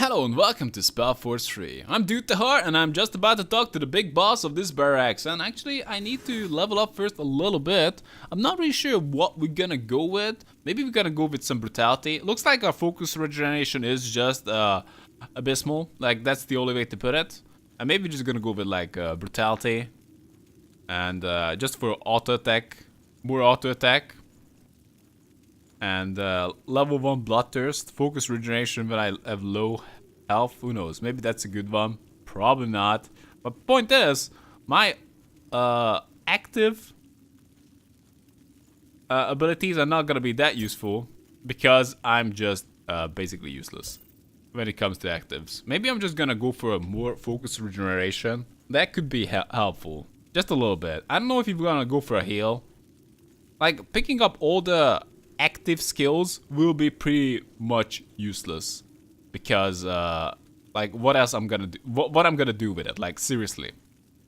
Hello and welcome to Spellforce 3. I'm Dude the Heart and I'm just about to talk to the big boss of this barracks, and actually I need to level up first a little bit. I'm not really sure what we're gonna go with. Maybe we're gonna go with some brutality. Looks like our focus regeneration is just abysmal, like that's the only way to put it. And maybe we're just gonna go with like brutality and just for auto attack, more auto attack. And level 1 bloodthirst, focus regeneration when I have low health. Who knows? Maybe that's a good one. Probably not. But point is, my active abilities are not gonna be that useful because I'm just basically useless when it comes to actives. Maybe I'm just gonna go for a more focus regeneration. That could be helpful, just a little bit. I don't know if you're gonna go for a heal. Like picking up all the active skills will be pretty much useless because like what else I'm gonna do, what I'm gonna do with it, like seriously,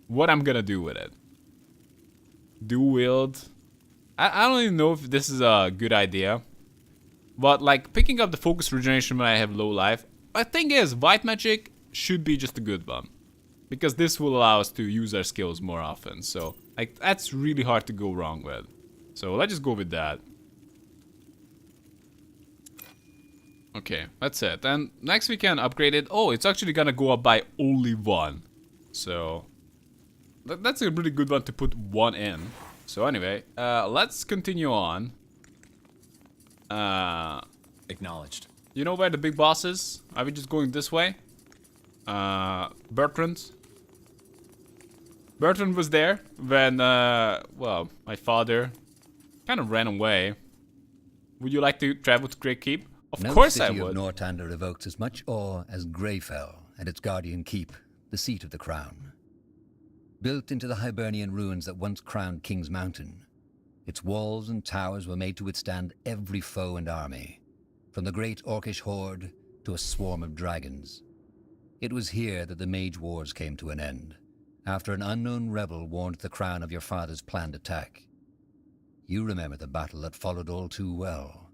what I'm gonna do with it. Dual wield, I don't even know if this is a good idea, but like picking up the focus regeneration when I have low life, the thing is white magic should be just a good one because this will allow us to use our skills more often, so like that's really hard to go wrong with. So let's just go with that. Okay, that's it. And next we can upgrade it. Oh, it's actually gonna go up by only 1. So that's a really good one to put 1 in. So anyway, let's continue on. Acknowledged. You know where the big boss is? Are we just going this way? Bertrand. Bertrand was there when, well, my father kind of ran away. Would you like to travel to Great Keep? Of course I would. No city of Northander evokes as much awe as Greyfell and its guardian keep, the seat of the crown. Built into the Hibernian ruins that once crowned King's Mountain, its walls and towers were made to withstand every foe and army, from the great orcish horde to a swarm of dragons. It was here that the Mage Wars came to an end, after an unknown rebel warned the crown of your father's planned attack. You remember the battle that followed all too well.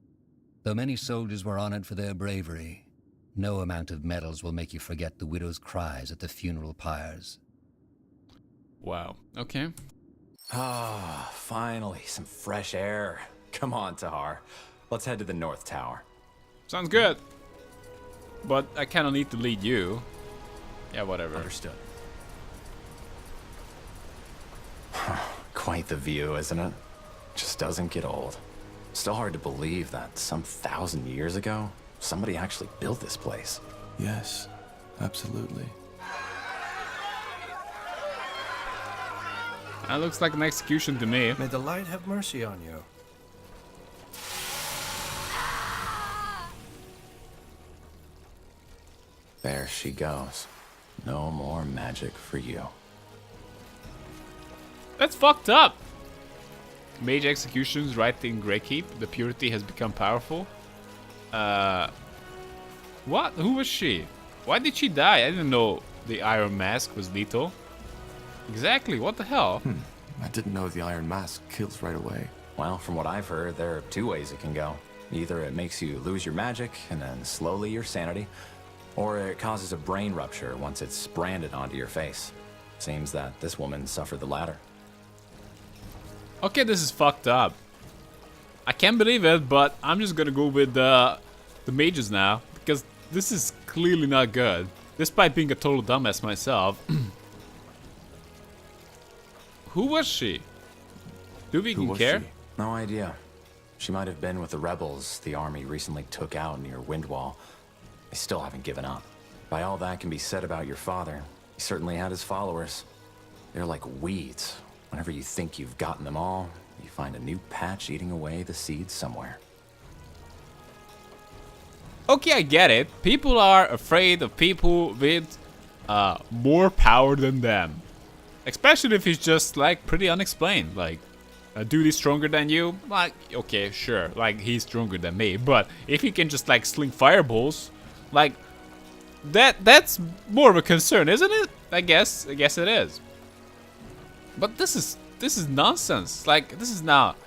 Though many soldiers were honored for their bravery, no amount of medals will make you forget the widow's cries at the funeral pyres. Wow, okay. Ah, finally, some fresh air. Come on, Tahar. Let's head to the North Tower. Sounds good. But I kind of need to lead you. Yeah, whatever. Understood. Quite the view, isn't it? Just doesn't get old. Still hard to believe that some 1,000 years ago, somebody actually built this place. Yes, absolutely. That looks like an execution to me. May the light have mercy on you. There she goes. No more magic for you. That's fucked up. Mage executions right in Great Keep. The purity has become powerful. What? Who was she? Why did she die? I didn't know the Iron Mask was lethal. Exactly, what the hell? I didn't know the Iron Mask kills right away. Well, from what I've heard, there are 2 ways it can go. Either it makes you lose your magic and then slowly your sanity, or it causes a brain rupture once it's branded onto your face. Seems that this woman suffered the latter. Okay, this is fucked up. I can't believe it, but I'm just gonna go with the mages now, because this is clearly not good. Despite being a total dumbass myself. Who was she? Do we even care? She? No idea. She might have been with the rebels the army recently took out near Windwall. They still haven't given up. By all that can be said about your father, he certainly had his followers. They're like weeds. Whenever you think you've gotten them all, you find a new patch eating away the seeds somewhere. Okay, I get it. People are afraid of people with more power than them. Especially if it's just like pretty unexplained. Like, a dude is stronger than you. Like, okay, sure. Like, he's stronger than me. But if he can just like sling fireballs, like, that's more of a concern, isn't it? I guess it is. But this is nonsense. Like, this is not.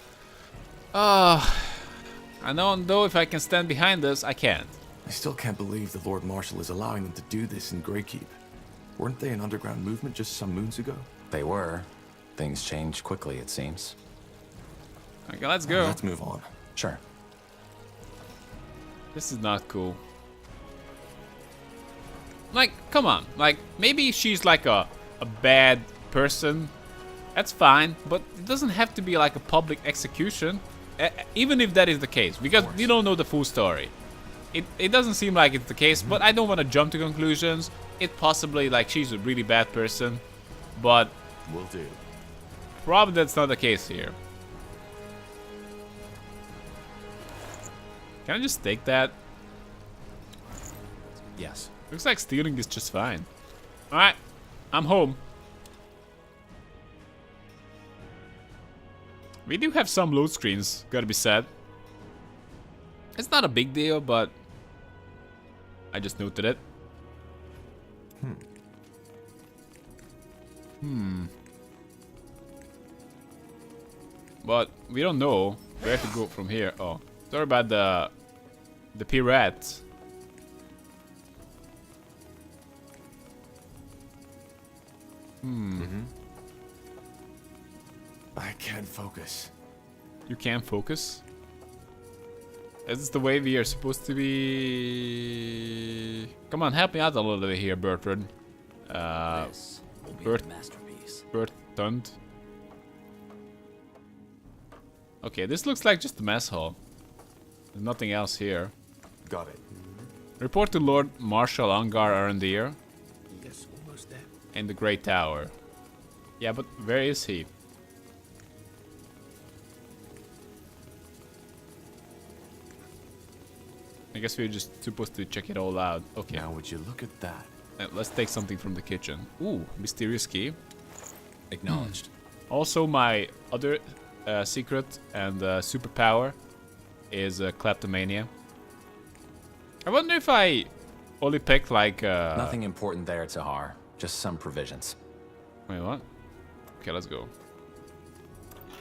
I don't know if I can stand behind this. I can't. I still can't believe the Lord Marshal is allowing them to do this in Greykeep. Weren't they an underground movement just some moons ago? They were. Things changed quickly, it seems. Okay, let's go. Let's move on. Sure. This is not cool. Like, come on. Like, maybe she's like a bad person. That's fine, but it doesn't have to be like a public execution. Even if that is the case, because we don't know the full story. It doesn't seem like it's the case, but I don't want to jump to conclusions. It possibly, like, she's a really bad person, but Will do. probably that's not the case here. Can I just take that? Yes. Looks like stealing is just fine. Alright, I'm home. We do have some load screens, gotta be said. It's not a big deal, but I just noted it. But we don't know where to go from here. Oh, sorry about the Pyrrhic. I can't focus. You can't focus? Is this the way we are supposed to be? Come on, help me out a little bit here, Bertrand. This will be a masterpiece. Bertrand. Okay, this looks like just a mess hall. There's nothing else here. Got it. Report to Lord Marshal Angar Arondir Yes, almost there. in the Great Tower. Yeah, but where is he? I guess we're just supposed to check it all out. Okay, Now would you look at that? let's take something from the kitchen. Ooh, mysterious key. Acknowledged. Also, my other secret and superpower is kleptomania. I wonder if I only picked like... Nothing important there, Tahar. Just some provisions. Wait, what? Okay, let's go.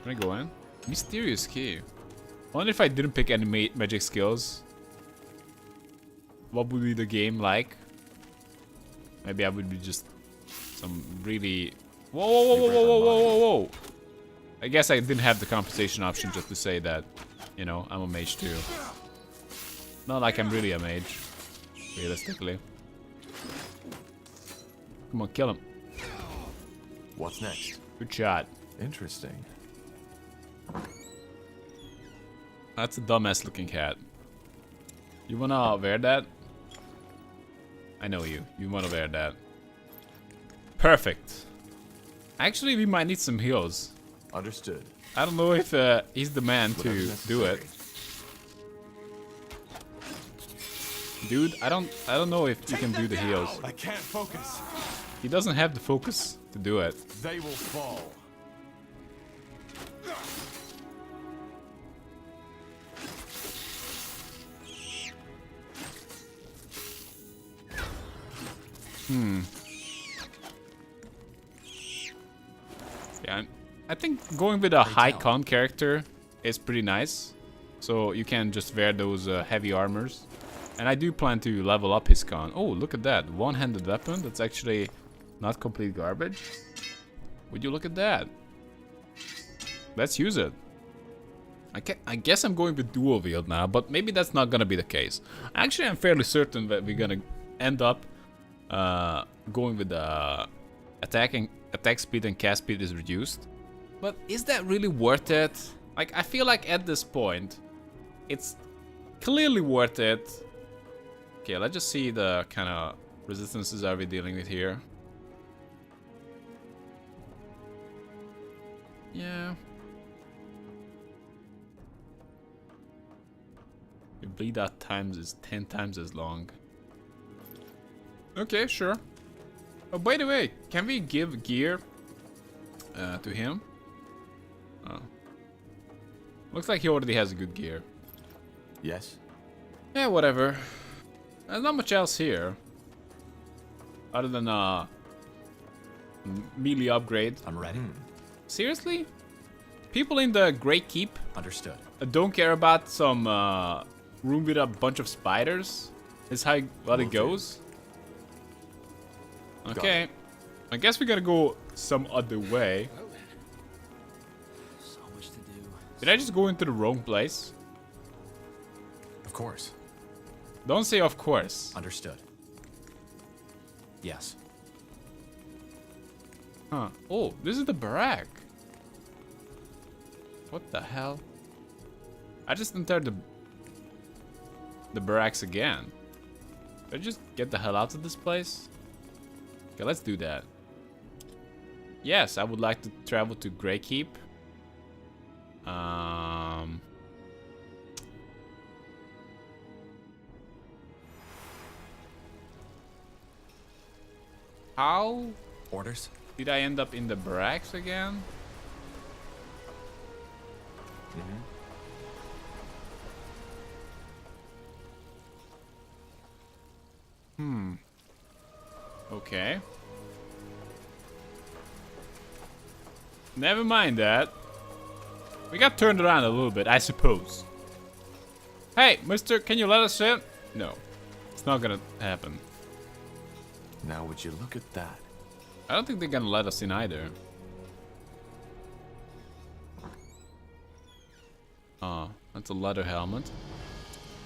Can I go in? Mysterious key. I wonder if I didn't pick any magic skills. What would be the game like? Maybe I would be just some really... Whoa, whoa, whoa, whoa, whoa, whoa, whoa, whoa, whoa! I guess I didn't have the compensation option just to say that, you know, I'm a mage too. Not like I'm really a mage, realistically. Come on, kill him. What's next? Good shot. Interesting. That's a dumbass looking cat. You wanna wear that? I know you. You wanna wear that. Perfect. Actually, we might need some heals. Understood. I don't know if he's the man to Whatever's do it. necessary. Dude, I don't know if you can do the heals. I can't focus. He doesn't have the focus to do it. They will fall. Yeah, I think going with a high con character is pretty nice. So you can just wear those heavy armors. And I do plan to level up his con. Oh, look at that. One-handed weapon. That's actually not complete garbage. Would you look at that? Let's use it. I guess I'm going with dual wield now, but maybe that's not gonna be the case. Actually, I'm fairly certain that we're gonna end up going with the attack speed and cast speed is reduced. But is that really worth it? Like, I feel like at this point, it's clearly worth it. Okay, let's just see the kind of resistances are we dealing with here. Yeah. Your bleed out times is 10 times as long. Okay, sure. Oh, by the way, can we give gear to him? Oh. Looks like he already has a good gear. Yes. Yeah, whatever. There's not much else here. Other than melee upgrade. I'm ready. Seriously? People in the Great Keep Understood. don't care about some room with a bunch of spiders? Is how what it goes? Okay. I guess we gotta go some other way. So much to do. Did I just go into the wrong place? Of course. Don't say of course. Understood. Yes. Huh. Oh, this is the barrack. What the hell? I just entered the barracks again. Did I just get the hell out of this place? Okay, let's do that. Yes, I would like to travel to Greykeep. How Orders? did I end up in the barracks again? Okay. Never mind that. We got turned around a little bit, I suppose. Hey, mister, can you let us in? No. It's not gonna happen. Now would you look at that? I don't think they're gonna let us in either. That's a leather helmet.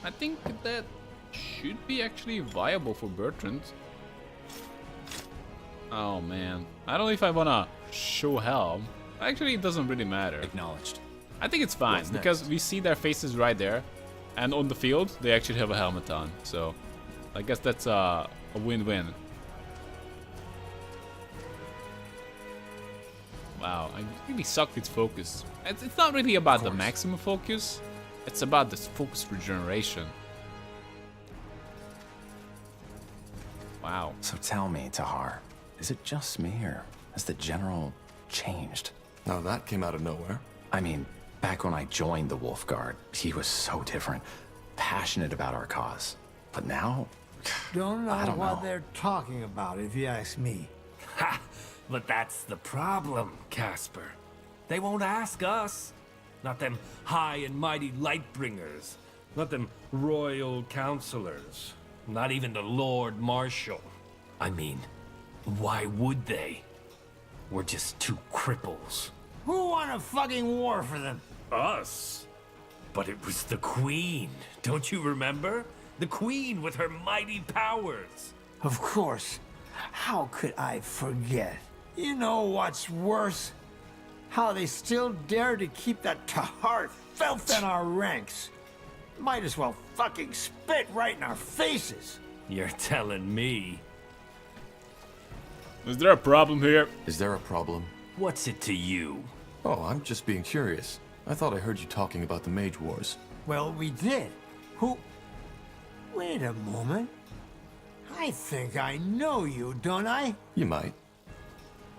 I think that should be actually viable for Bertrand. Oh man. I don't know if I wanna show helm. Actually, it doesn't really matter. Acknowledged. I think it's fine What's because next? we see their faces right there. And on the field, they actually have a helmet on. So, I guess that's a win-win. Wow, I really suck with focus. It's not really about the maximum focus. It's about this focus regeneration. Wow. So tell me, Tahar, is it just me or has the general changed? Now that came out of nowhere. I mean, back when I joined the Wolf Guard, he was so different, passionate about our cause. But now, Don't know I don't what know. they're talking about, if you ask me. Ha! But that's the problem, Casper. They won't ask us. Not them high and mighty Lightbringers. Not them royal counselors. Not even the Lord Marshal. I mean, why would they? We're just two cripples. Who won a fucking war for them? Us? But it was the Queen. Don't you remember? The Queen with her mighty powers. Of course. How could I forget? You know what's worse? How they still dare to keep that Tahar filth in our ranks. Might as well fucking spit right in our faces. You're telling me. Is there a problem here? Is there a problem? What's it to you? Oh, I'm just being curious. I thought I heard you talking about the Mage Wars. Well, we did. Who? Wait a moment. I think I know you, don't I? You might.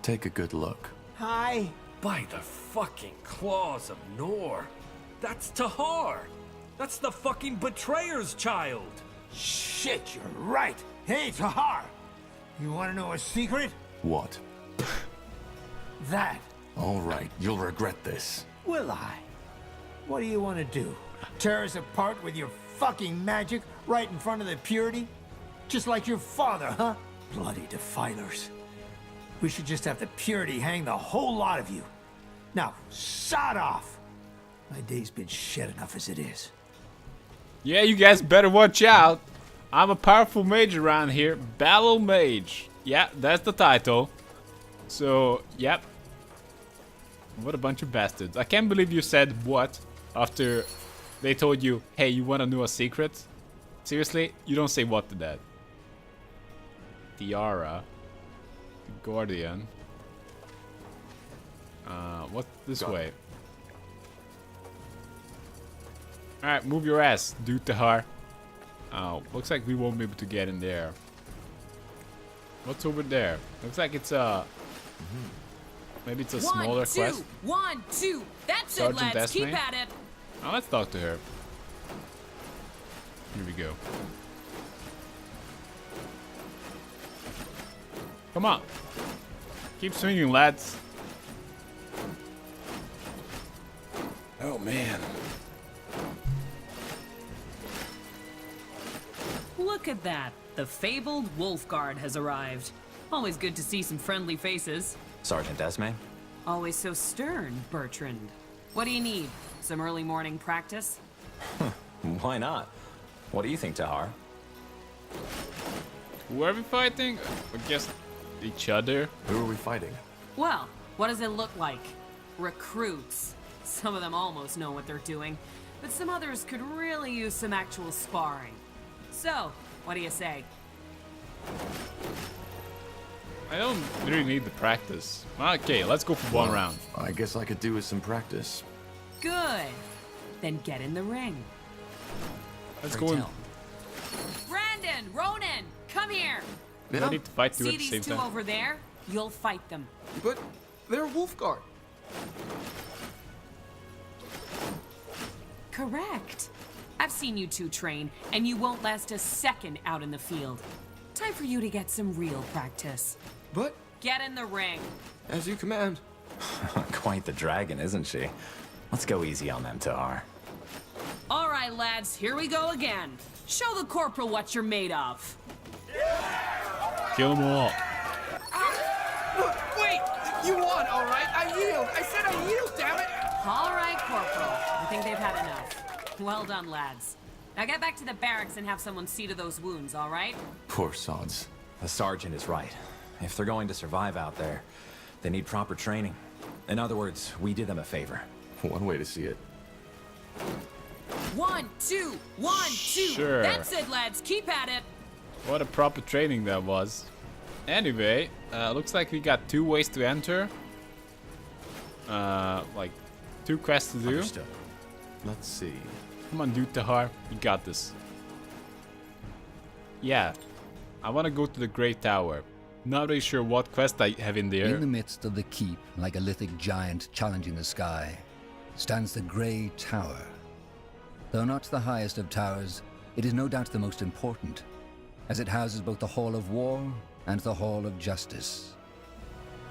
Take a good look. Hi. By the fucking claws of Nor. That's Tahar. That's the fucking betrayer's child. Shit, you're right. Hey, Tahar. You want to know a secret? What? That. All right, you'll regret this. Will I? What do you want to do? Tear us apart with your fucking magic right in front of the purity? Just like your father, huh? Bloody defilers. We should just have the purity hang the whole lot of you. Now, sod off. My day's been shit enough as it is. Yeah, you guys better watch out. I'm a powerful mage around here. Battle Mage. Yeah, that's the title. So, yep. What a bunch of bastards. I can't believe you said what after they told you, hey, you want to know a secret? Seriously? You don't say what to that. Tiara. Guardian. What? This Got it. way. Alright, move your ass, dude Tahar. Oh, looks like we won't be able to get in there. What's over there? Looks like it's a... Maybe it's a smaller quest. 1, 2. That's Sergeant it, lads. Destiny? Keep at it. Oh, let's talk to her. Here we go. Come on. Keep swinging, lads. Oh, man. Look Look at that. The fabled Wolf Guard has arrived. Always good to see some friendly faces. Sergeant Esme? Always so stern, Bertrand. What do you need? Some early morning practice? Why not? What do you think, Tahar? Who are we fighting? I guess each other. Who are we fighting? Well, what does it look like? Recruits. Some of them almost know what they're doing, but some others could really use some actual sparring. So, what do you say? I don't really need the practice. Okay, let's go for one round. I guess I could do with some practice. Good. Then get in the ring. Let's go in. Brandon, Ronan, come here. Do I need to fight two See at the these same two time? over there? You'll fight them. But they're Wolfguard. Correct. I've seen you two train, and you won't last a second out in the field. Time for you to get some real practice. But Get in the ring. as you command. Quite the dragon, isn't she? Let's go easy on them, Tahar. All right, lads, here we go again. Show the corporal what you're made of. Kill them all. Wait! You won, all right? I yield! I said I yield, damn it! All right, corporal. I think they've had enough. Well done, lads. Now get back to the barracks and have someone see to those wounds, all right? Poor sods. The sergeant is right. If they're going to survive out there, they need proper training. In other words, we did them a favor. One way to see it. 1, 2, 1, 2. Sure. That's it, lads. Keep at it. What a proper training that was. Anyway, looks like we got 2 ways to enter. Like 2 quests to do. Understood. Let's see. Come on, dude, Tahar. You got this. Yeah. I want to go to the Great Tower. Not really sure what quest I have in there. In the midst of the keep, like a lithic giant challenging the sky, stands the Grey Tower. Though not the highest of towers, it is no doubt the most important, as it houses both the Hall of War and the Hall of Justice.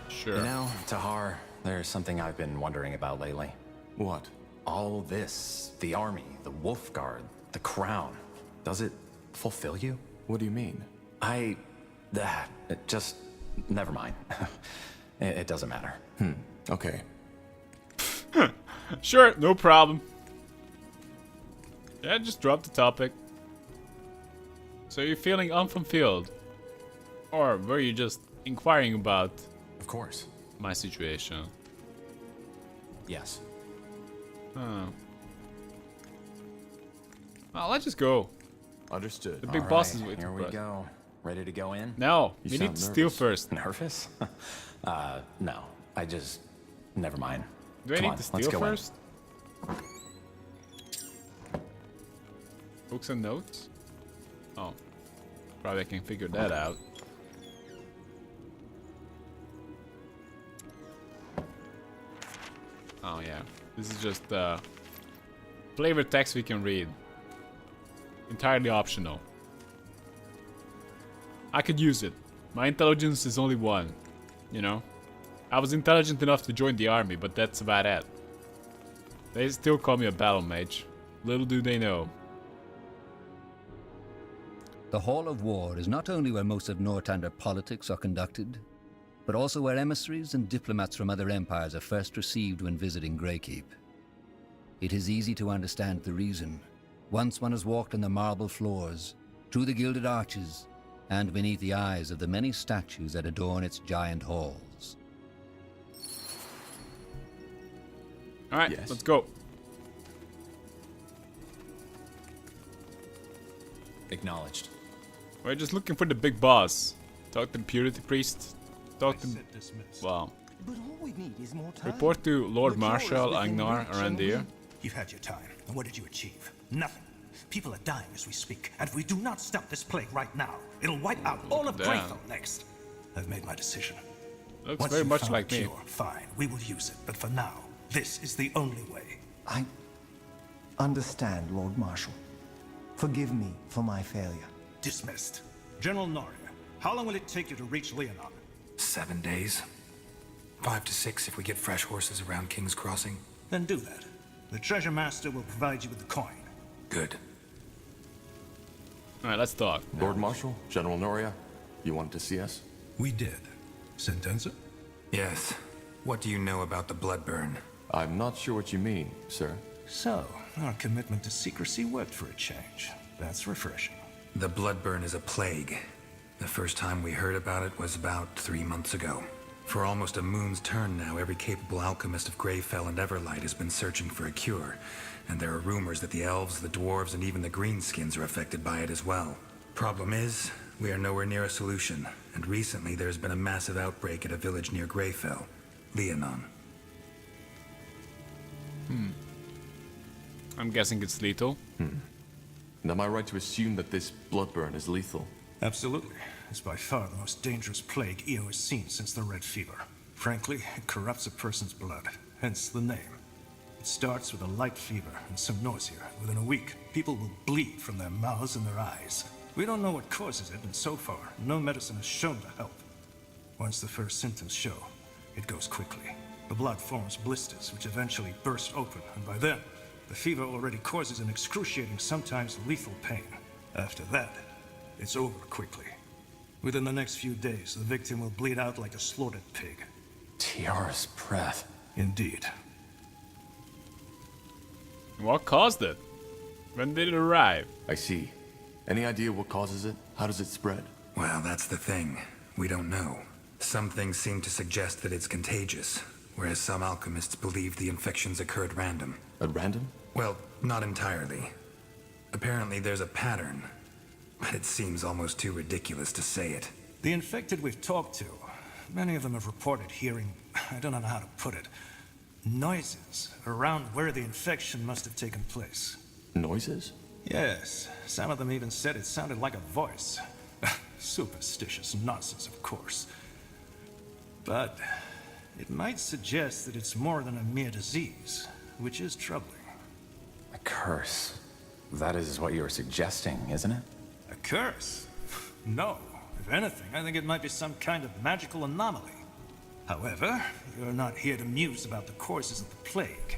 Sure. You know, Tahar, there's something I've been wondering about lately. What? All this, the army, the Wolf Guard, the crown, does it fulfill you? What do you mean? It just, never mind. It doesn't matter. Okay. Sure, no problem. Yeah, just drop the topic. So you're feeling unfulfilled? Or were you just inquiring about Of course. my situation? Yes. Well, let's just go. Understood. The big All boss right, is waiting here for we us. go. Ready to go in? No, You we sound need to steal nervous. first. Nervous? No. I just, never mind. Do I Come need on, to let's steal go in. first? Books and notes? Oh. Probably I can figure that out. Oh yeah. This is just flavor text we can read. Entirely optional. I could use it. My intelligence is only 1. You know? I was intelligent enough to join the army, but that's about it. They still call me a battle mage. Little do they know. The Hall of War is not only where most of Northander politics are conducted, but also where emissaries and diplomats from other empires are first received when visiting Greykeep. It is easy to understand the reason. Once one has walked on the marble floors, through the gilded arches, and beneath the eyes of the many statues that adorn its giant halls. Alright, Yes. let's go. Acknowledged. We're just looking for the big boss. Talk to the Purity Priest. Talk to... Well, But all we need is more time. report to Lord The Marshal, door is within Aonir, reach, around gentlemen. here. You've had your time, and what did you achieve? Nothing. People are dying as we speak, and if we do not stop this plague right now, it'll wipe out all of that. Greyfell next. I've made my decision. Looks Once very you've much found like a me. cure, fine, we will use it. But for now, this is the only way. I understand, Lord Marshal. Forgive me for my failure. Dismissed. General Noria, how long will it take you to reach Leonon? 7 days. 5 to 6 if we get fresh horses around King's Crossing. Then do that. The Treasure Master will provide you with the coin. Good. Alright, let's talk. Lord Marshal, General Noria, you wanted to see us? We did. Sentenza? Yes. What do you know about the Bloodburn? I'm not sure what you mean, sir. So, our commitment to secrecy worked for a change. That's refreshing. The Bloodburn is a plague. The first time we heard about it was about 3 months ago. For almost a moon's turn now, every capable alchemist of Greyfell and Everlight has been searching for a cure. And there are rumors that the elves, the dwarves, and even the greenskins are affected by it as well. Problem is, we are nowhere near a solution. And recently there's been a massive outbreak at a village near Greyfell. Leonon. I'm guessing it's lethal. And am I right to assume that this Bloodburn is lethal? Absolutely. It's by far the most dangerous plague EO has seen since the Red Fever. Frankly, it corrupts a person's blood, hence the name. It starts with a light fever and some nausea. Within a week, people will bleed from their mouths and their eyes. We don't know what causes it, and so far, no medicine has shown to help. Once the first symptoms show, it goes quickly. The blood forms blisters, which eventually burst open, and by then, the fever already causes an excruciating, sometimes lethal pain. After that, it's over quickly. Within the next few days, the victim will bleed out like a slaughtered pig. Tiara's breath. Indeed. What caused it? When did it arrive? I see. Any idea what causes it? How does it spread? Well, that's the thing. We don't know. Some things seem to suggest that it's contagious, whereas some alchemists believe the infections occur at random. At random? Well, not entirely. Apparently there's a pattern, but it seems almost too ridiculous to say it. The infected we've talked to, many of them have reported hearing, I don't know how to put it, noises around where the infection must have taken place. Noises? Yes, some of them even said it sounded like a voice. Superstitious nonsense, of course. But it might suggest that it's more than a mere disease, which is troubling. A curse. That is what you were suggesting, isn't it? A curse? No. If anything, I think it might be some kind of magical anomaly. However, you're not here to muse about the causes of the plague.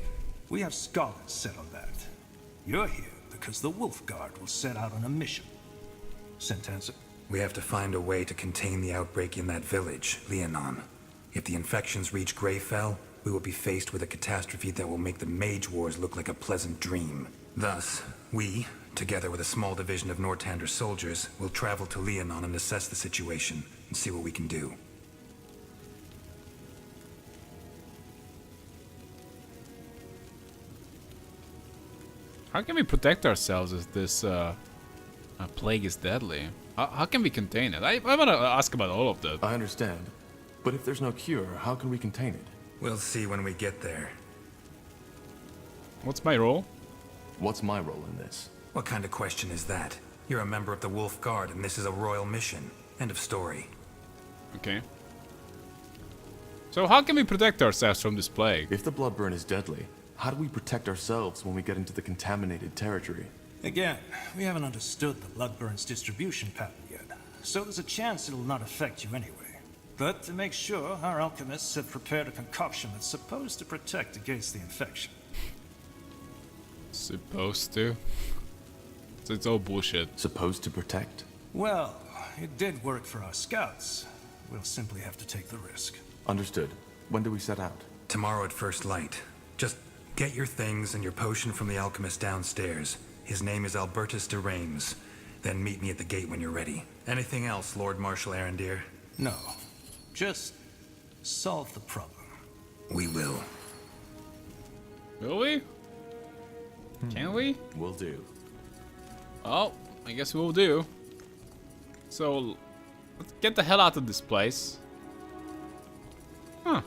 We have scholars set on that. You're here because the Wolf Guard will set out on a mission. Sentenza? We have to find a way to contain the outbreak in that village, Leonon. If the infections reach Greyfell, we will be faced with a catastrophe that will make the Mage Wars look like a pleasant dream. Thus, we, together with a small division of Nortander's soldiers, will travel to Leonon and assess the situation and see what we can do. How can we protect ourselves if this plague is deadly? How can we contain it? I want to ask about all of that. I understand. But if there's no cure, how can we contain it? We'll see when we get there. What's my role? What's my role in this? What kind of question is that? You're a member of the Wolf Guard and this is a royal mission. End of story. Okay. So how can we protect ourselves from this plague? If the Bloodburn is deadly, how do we protect ourselves when we get into the contaminated territory? Again, we haven't understood the Bloodburn's distribution pattern yet, so there's a chance it'll not affect you anyway. But to make sure, our alchemists have prepared a concoction that's supposed to protect against the infection. Supposed to? So it's all bullshit. Supposed to protect? Well, it did work for our scouts. We'll simply have to take the risk. Understood. When do we set out? Tomorrow at first light. Just get your things and your potion from the alchemist downstairs. His name is Albertus de Reims. Then meet me at the gate when you're ready. Anything else, Lord Marshal Arondir? No. Just solve the problem. We will. Will we? Can we? Will do. Oh, I guess we'll do. So, let's get the hell out of this place. Huh.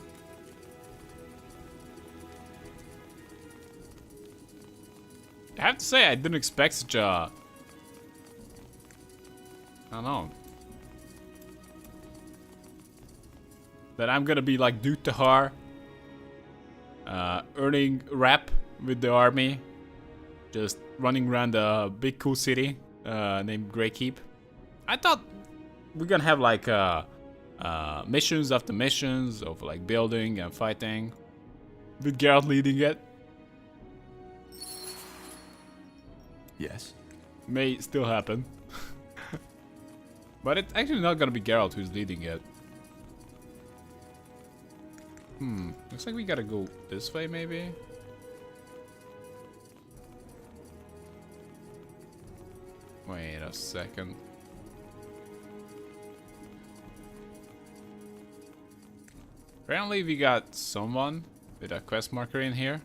I have to say, I didn't expect such a... I don't know. That I'm gonna be like Duke Tahar. Earning rep with the army. Just running around a big cool city named Greykeep. I thought we're gonna have like missions after missions of like building and fighting. With Geralt leading it. Yes. May still happen. But it's actually not gonna be Geralt who's leading it. Looks like we gotta go this way, maybe? Wait a second. Apparently we got someone with a quest marker in here.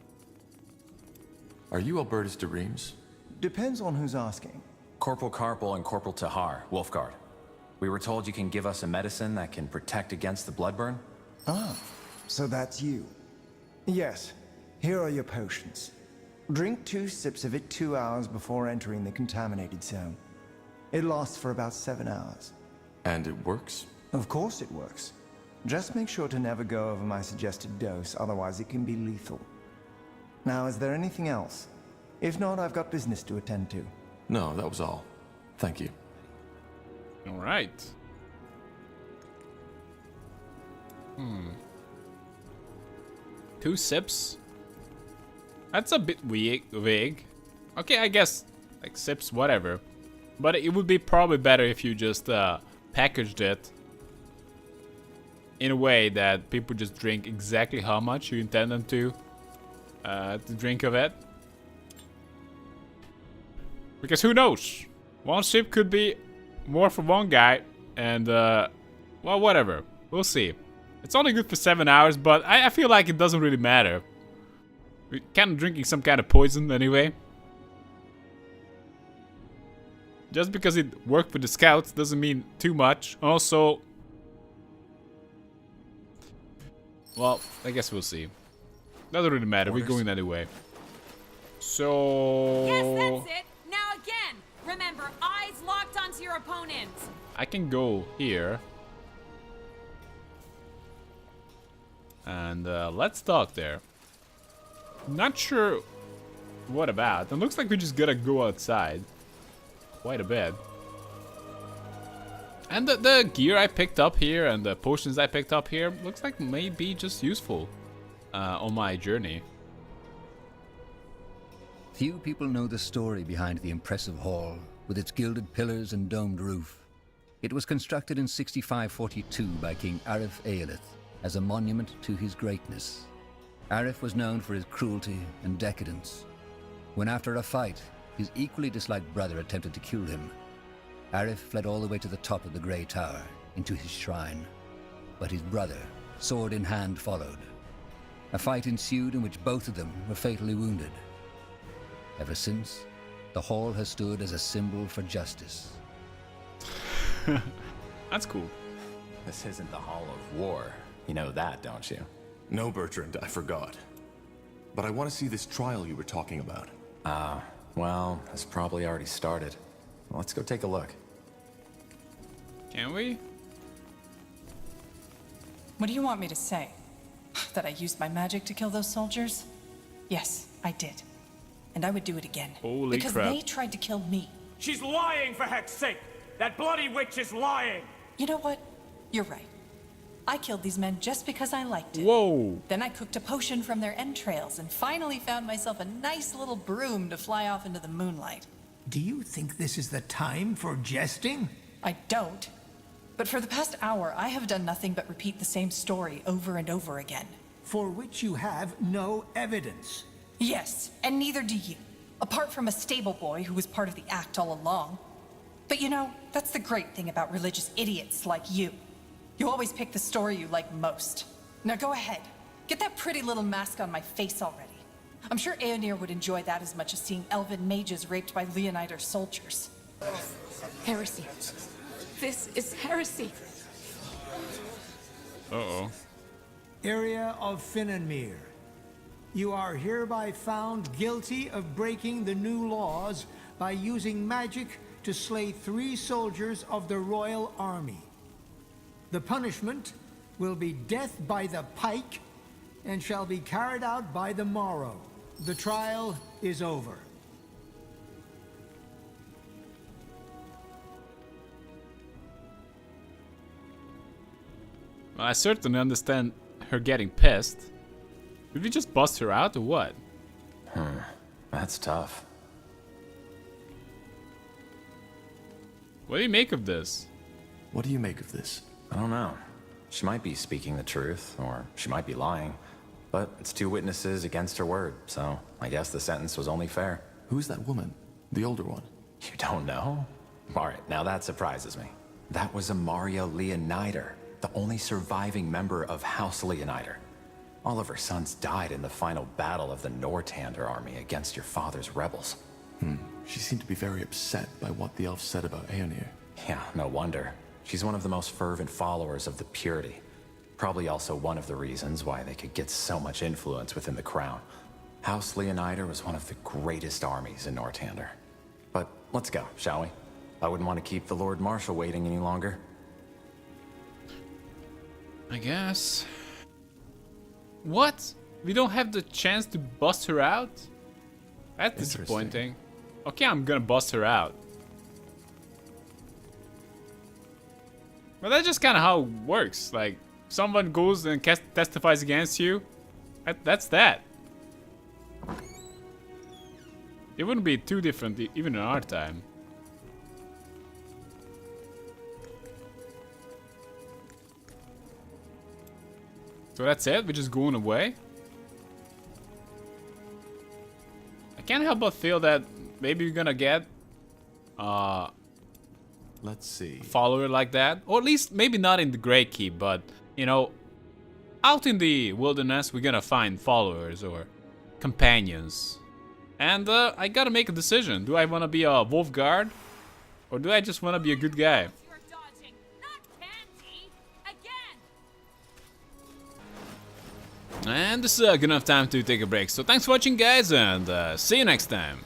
Are you Albertus de Reims? Depends on who's asking. Corporal Carpel and Corporal Tahar, Wolfguard. We were told you can give us a medicine that can protect against the Bloodburn. Ah, so that's you. Yes, here are your potions. Drink 2 sips of it 2 hours before entering the contaminated zone. It lasts for about 7 hours. And it works? Of course it works. Just make sure to never go over my suggested dose, otherwise it can be lethal. Now, is there anything else? If not, I've got business to attend to. No, that was all. Thank you. Alright. 2 sips? That's a bit vague. Okay, I guess, like, sips, whatever. But it would be probably better if you just packaged it in a way that people just drink exactly how much you intend them to drink of it. Because who knows? One sip could be more for one guy, and well, whatever. We'll see. It's only good for 7 hours, but I feel like it doesn't really matter. We're kind of drinking some kind of poison anyway. Just because it worked for the scouts doesn't mean too much. Also, well, I guess we'll see. Doesn't really matter. We're going anyway. So Yes, that's it. Now again, remember, eyes locked onto your opponent. I can go here. And let's talk there. Not sure what about. It looks like we just gotta go outside quite a bit. And the gear I picked up here and the potions I picked up here looks like may be just useful on my journey. Few people know the story behind the impressive hall, with its gilded pillars and domed roof. It was constructed in 6542 by King Arif Eilith as a monument to his greatness. Arif was known for his cruelty and decadence. When after a fight, his equally disliked brother attempted to kill him, Arif fled all the way to the top of the Grey Tower, into his shrine. But his brother, sword in hand, followed. A fight ensued in which both of them were fatally wounded. Ever since, the hall has stood as a symbol for justice. That's cool. This isn't the Hall of War. You know that, don't you? No, Bertrand, I forgot. But I want to see this trial you were talking about. Well, it's probably already started. Let's go take a look. Can we? What do you want me to say? That I used my magic to kill those soldiers? Yes, I did. And I would do it again. Holy because crap. they tried to kill me. She's lying, for heck's sake! That bloody witch is lying! You know what? You're right. I killed these men just because I liked it. Whoa. Then I cooked a potion from their entrails and finally found myself a nice little broom to fly off into the moonlight. Do you think this is the time for jesting? I don't. But for the past hour, I have done nothing but repeat the same story over and over again. For which you have no evidence. Yes, and neither do you. Apart from a stable boy who was part of the act all along. But you know, that's the great thing about religious idiots like you. You always pick the story you like most. Now go ahead. Get that pretty little mask on my face already. I'm sure Aonir would enjoy that as much as seeing elven mages raped by Leonider soldiers. Heresy. This is heresy. Uh-oh. Area of Finnanmere. You are hereby found guilty of breaking the new laws by using magic to slay 3 soldiers of the royal army. The punishment will be death by the pike and shall be carried out by the morrow. The trial is over. Well, I certainly understand her getting pissed. Did we just bust her out or what? That's tough. What do you make of this? What do you make of this? I don't know. She might be speaking the truth, or she might be lying. But it's 2 witnesses against her word, so I guess the sentence was only fair. Who's that woman? The older one? You don't know? Alright, now that surprises me. That was Amaria Leonider, the only surviving member of House Leonider. All of her sons died in the final battle of the Nortander army against your father's rebels. She seemed to be very upset by what the elves said about Aonir. Yeah, no wonder. She's one of the most fervent followers of the Purity. Probably also one of the reasons why they could get so much influence within the crown. House Leonider was one of the greatest armies in Nortander. But let's go, shall we? I wouldn't want to keep the Lord Marshal waiting any longer. I guess. What? We don't have the chance to bust her out? That's disappointing. Okay, I'm gonna bust her out. But that's just kind of how it works. Like, someone goes and testifies against you. That's that. It wouldn't be too different even in our time. So that's it? We're just going away? I can't help but feel that maybe we're gonna get let's see, a follower like that. Or at least maybe not in the Grey Keep, but you know, out in the wilderness we're gonna find followers or companions. And I gotta make a decision. Do I wanna be a wolf guard? Or do I just wanna be a good guy? And this is a good enough time to take a break. So thanks for watching, guys, and see you next time.